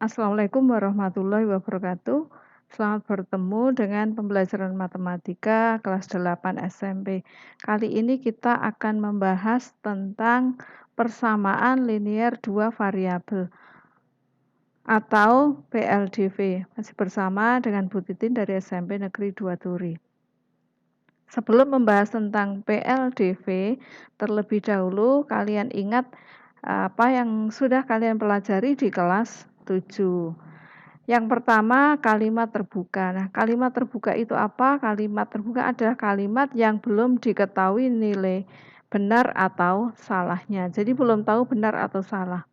Assalamualaikum warahmatullahi wabarakatuh. Selamat bertemu dengan pembelajaran matematika kelas 8 SMP. Kali ini kita akan membahas tentang persamaan linear dua variabel atau PLDV. Masih bersama dengan Bu Titin dari SMP Negeri 2 Turi. Sebelum membahas tentang PLDV, terlebih dahulu kalian ingat apa yang sudah kalian pelajari di kelas 7. Yang pertama, kalimat terbuka. Nah, kalimat terbuka itu apa? Kalimat terbuka adalah kalimat yang belum diketahui nilai benar atau salahnya. Jadi belum tahu benar atau salah.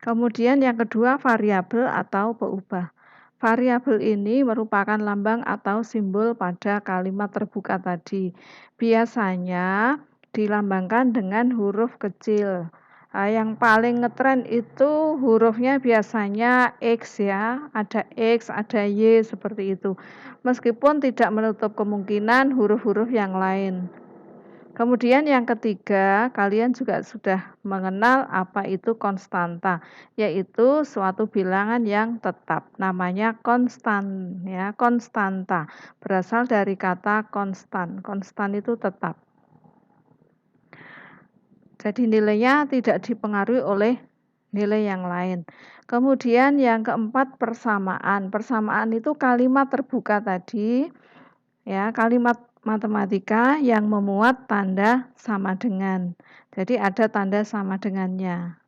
Kemudian yang kedua, variabel atau peubah. Variabel ini merupakan lambang atau simbol pada kalimat terbuka tadi. Biasanya dilambangkan dengan huruf kecil. Yang paling ngetren itu hurufnya biasanya X ya, ada X, ada Y seperti itu. Meskipun tidak menutup kemungkinan huruf-huruf yang lain. Kemudian yang ketiga, kalian juga sudah mengenal apa itu konstanta, yaitu suatu bilangan yang tetap. Namanya konstan ya, konstanta. Berasal dari kata konstan. Konstan itu tetap. Jadi nilainya tidak dipengaruhi oleh nilai yang lain. Kemudian yang keempat, persamaan. Persamaan itu kalimat terbuka tadi, ya, kalimat matematika yang memuat tanda sama dengan. Jadi ada tanda sama dengannya.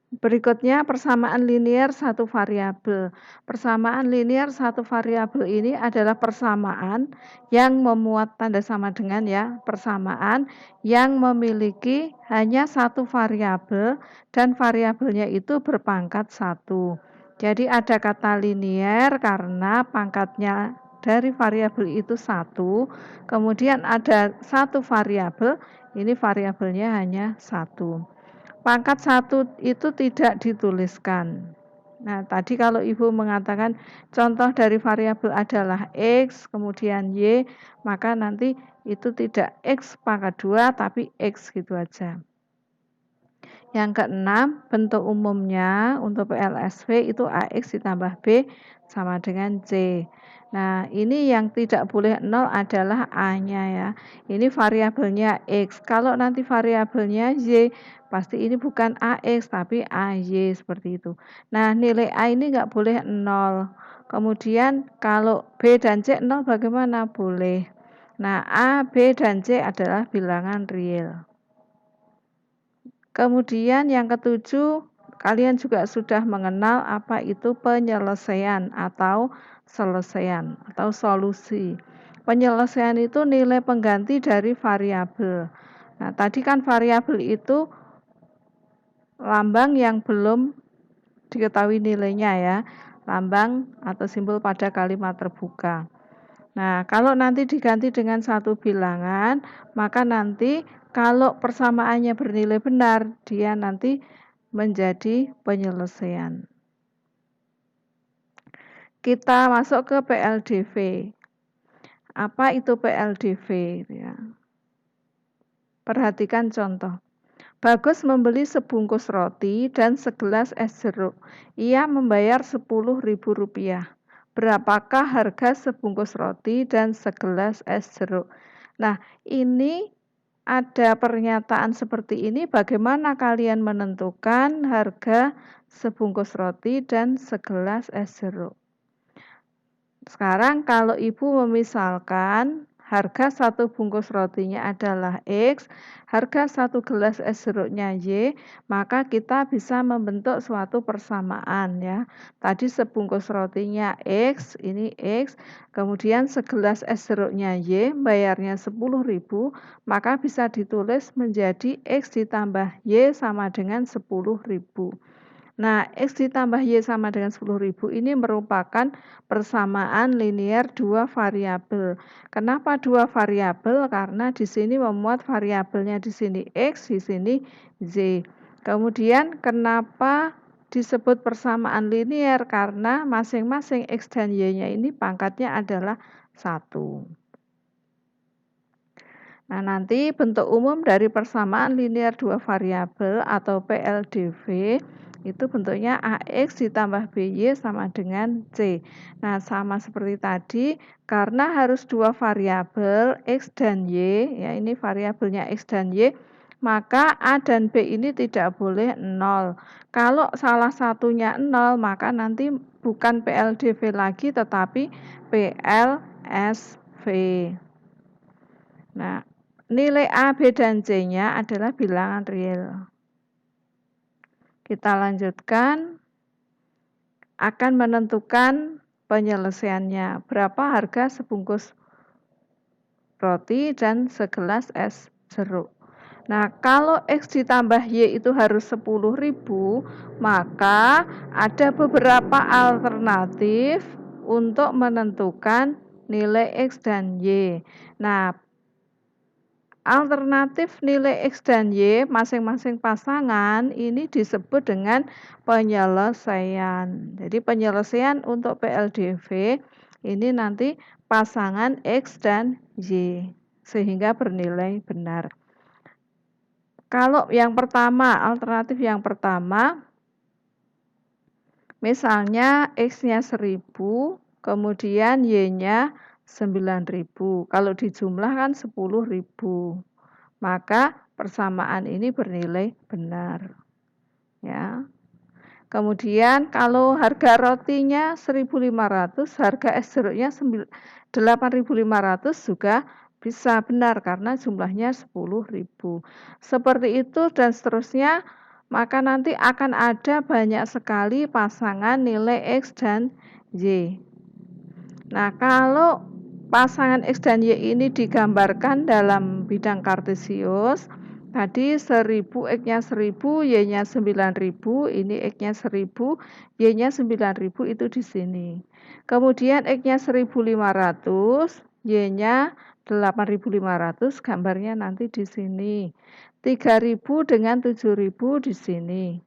Berikutnya persamaan linear satu variabel. Persamaan linear satu variabel ini adalah persamaan yang memuat tanda sama dengan ya, persamaan yang memiliki hanya satu variabel dan variabelnya itu berpangkat 1. Jadi ada kata linear karena pangkatnya dari variabel itu 1, kemudian ada satu variabel, ini variabelnya hanya 1. Pangkat 1 itu tidak dituliskan. Nah, tadi kalau Ibu mengatakan contoh dari variabel adalah X, kemudian Y, maka nanti itu tidak X pangkat 2, tapi X gitu aja. Yang keenam, bentuk umumnya untuk PLSV itu AX ditambah B sama dengan C. Nah, ini yang tidak boleh 0 adalah A-nya ya. Ini variabelnya X. Kalau nanti variabelnya Y, pasti ini bukan AX tapi AY seperti itu. Nah, nilai A ini nggak boleh 0. Kemudian kalau B dan C 0 bagaimana? Boleh. Nah, A, B, dan C adalah bilangan real. Kemudian yang ketujuh, kalian juga sudah mengenal apa itu penyelesaian atau selesaian atau solusi. Penyelesaian itu nilai pengganti dari variabel. Nah, tadi kan variabel itu lambang yang belum diketahui nilainya ya, lambang atau simbol pada kalimat terbuka. Nah, kalau nanti diganti dengan satu bilangan, maka nanti kalau persamaannya bernilai benar, dia nanti menjadi penyelesaian. Kita masuk ke PLDV. Apa itu PLDV? Ya. Perhatikan contoh. Bagus membeli sebungkus roti dan segelas es jeruk. Ia membayar Rp10.000. Berapakah harga sebungkus roti dan segelas es jeruk? Nah, ini ada pernyataan seperti ini, bagaimana kalian menentukan harga sebungkus roti dan segelas es jeruk? Sekarang kalau Ibu memisalkan harga satu bungkus rotinya adalah X, harga satu gelas es jeruknya Y, maka kita bisa membentuk suatu persamaan ya. Tadi sebungkus rotinya X, ini X, kemudian segelas es jeruknya Y, bayarnya 10.000, maka bisa ditulis menjadi X ditambah Y sama dengan 10.000. Nah, X ditambah Y sama dengan 10.000 ini merupakan persamaan linear dua variabel. Kenapa dua variabel? Karena di sini memuat variabelnya di sini X, di sini Y. Kemudian kenapa disebut persamaan linear? Karena masing-masing X dan Y-nya ini pangkatnya adalah 1. Nah, nanti bentuk umum dari persamaan linear dua variabel atau PLDV Itu bentuknya AX ditambah BY sama dengan C. Nah, sama seperti tadi, karena harus dua variabel X dan Y, ya ini variabelnya X dan Y, maka A dan B ini tidak boleh 0. Kalau salah satunya 0, maka nanti bukan PLDV lagi, tetapi PLSV. Nah, nilai A, B, dan C-nya adalah bilangan real. Kita lanjutkan, akan menentukan penyelesaiannya. Berapa harga sebungkus roti dan segelas es jeruk. Nah, kalau X ditambah Y itu harus 10.000, maka ada beberapa alternatif untuk menentukan nilai X dan Y. Nah, alternatif nilai X dan Y masing-masing pasangan ini disebut dengan penyelesaian. Jadi penyelesaian untuk PLDV ini nanti pasangan X dan Y sehingga bernilai benar. Kalau yang pertama, alternatif yang pertama, misalnya X-nya 1000, kemudian Y-nya 9.000. Kalau dijumlahkan 10.000. Maka persamaan ini bernilai benar. Ya. Kemudian kalau harga rotinya 1.500, harga es jeruknya 8.500 juga bisa benar karena jumlahnya 10.000. Seperti itu dan seterusnya, maka nanti akan ada banyak sekali pasangan nilai X dan Y. Nah, kalau pasangan X dan Y ini digambarkan dalam bidang kartesius, tadi 1000, X-nya 1000, Y-nya 9.000, ini X-nya 1000, Y-nya 9.000 itu di sini. Kemudian X-nya 1.500, Y-nya 8.500, gambarnya nanti di sini. 3.000 dengan 7.000 di sini.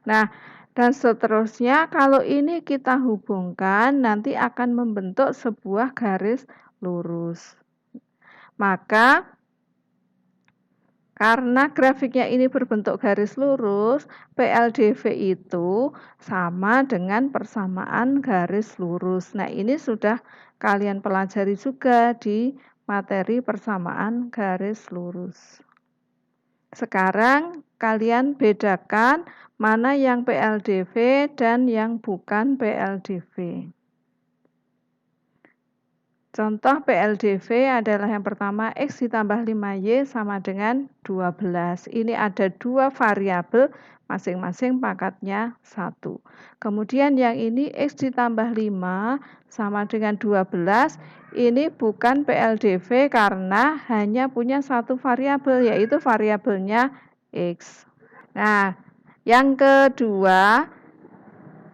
Nah, dan seterusnya kalau ini kita hubungkan nanti akan membentuk sebuah garis lurus. Maka karena grafiknya ini berbentuk garis lurus, PLDV itu sama dengan persamaan garis lurus. Nah, ini sudah kalian pelajari juga di materi persamaan garis lurus. Sekarang kalian bedakan mana yang PLDV dan yang bukan PLDV. Contoh PLDV adalah yang pertama X ditambah 5Y sama dengan 12. Ini ada dua variabel, masing-masing pangkatnya 1. Kemudian yang ini X ditambah 5 sama dengan 12. Ini bukan PLDV karena hanya punya satu variabel, yaitu variabelnya X. Nah, yang kedua,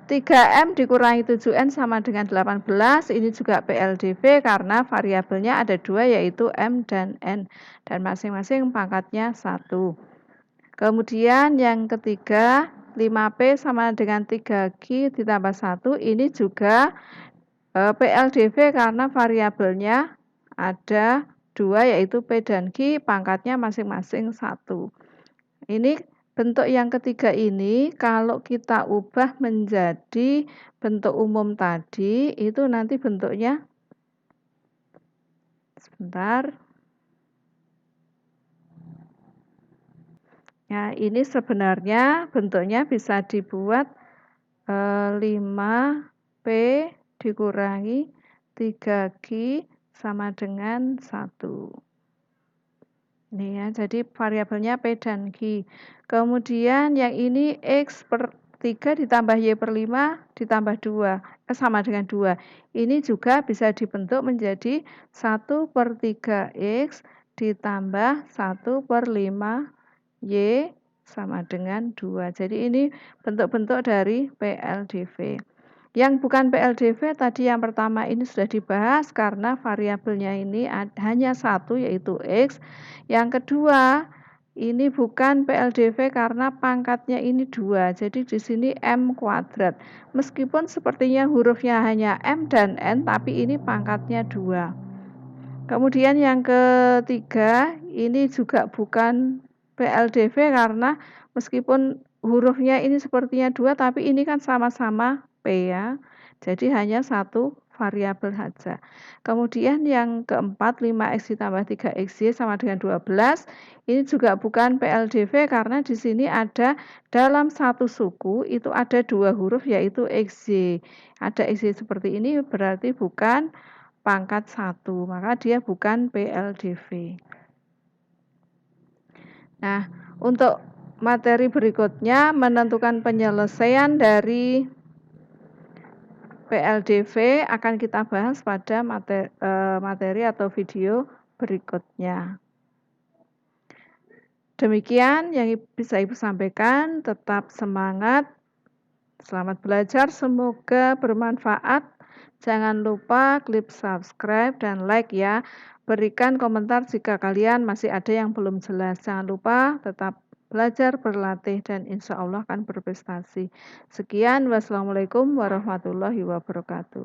3M dikurangi 7N sama dengan 18, ini juga PLDV karena variabelnya ada dua yaitu M dan N, dan masing-masing pangkatnya 1. Kemudian yang ketiga, 5P sama dengan 3Q ditambah 1, ini juga PLDV karena variabelnya ada dua yaitu P dan Q, pangkatnya masing-masing 1. Ini bentuk yang ketiga ini kalau kita ubah menjadi bentuk umum tadi, itu nanti bentuknya, sebentar. Ya, ini sebenarnya bentuknya bisa dibuat 5P dikurangi 3Q sama dengan 1. Ini ya, jadi variabelnya P dan Q. Kemudian yang ini X per 3 ditambah Y per 5 ditambah 2, sama dengan 2. Ini juga bisa dibentuk menjadi 1 per 3X ditambah 1 per 5Y sama dengan 2. Jadi ini bentuk-bentuk dari PLDV. Yang bukan PLDV tadi yang pertama ini sudah dibahas karena variabelnya ini hanya satu yaitu X. Yang kedua ini bukan PLDV karena pangkatnya ini 2. Jadi di sini M kuadrat. Meskipun sepertinya hurufnya hanya M dan N tapi ini pangkatnya 2. Kemudian yang ketiga ini juga bukan PLDV karena meskipun hurufnya ini sepertinya 2, tapi ini kan sama-sama P ya. Jadi hanya satu variabel saja. Kemudian yang keempat, 5X ditambah 3XY sama dengan 12. Ini juga bukan PLDV karena di sini ada dalam satu suku itu ada 2 huruf yaitu XY. Ada XY seperti ini berarti bukan pangkat 1, maka dia bukan PLDV. Nah, untuk materi berikutnya menentukan penyelesaian dari PLDV akan kita bahas pada materi atau video berikutnya. Demikian yang bisa Ibu sampaikan, tetap semangat, selamat belajar, semoga bermanfaat. Jangan lupa klik subscribe dan like ya. Berikan komentar jika kalian masih ada yang belum jelas. Jangan lupa tetap belajar, berlatih, dan insya Allah akan berprestasi. Sekian, wassalamualaikum warahmatullahi wabarakatuh.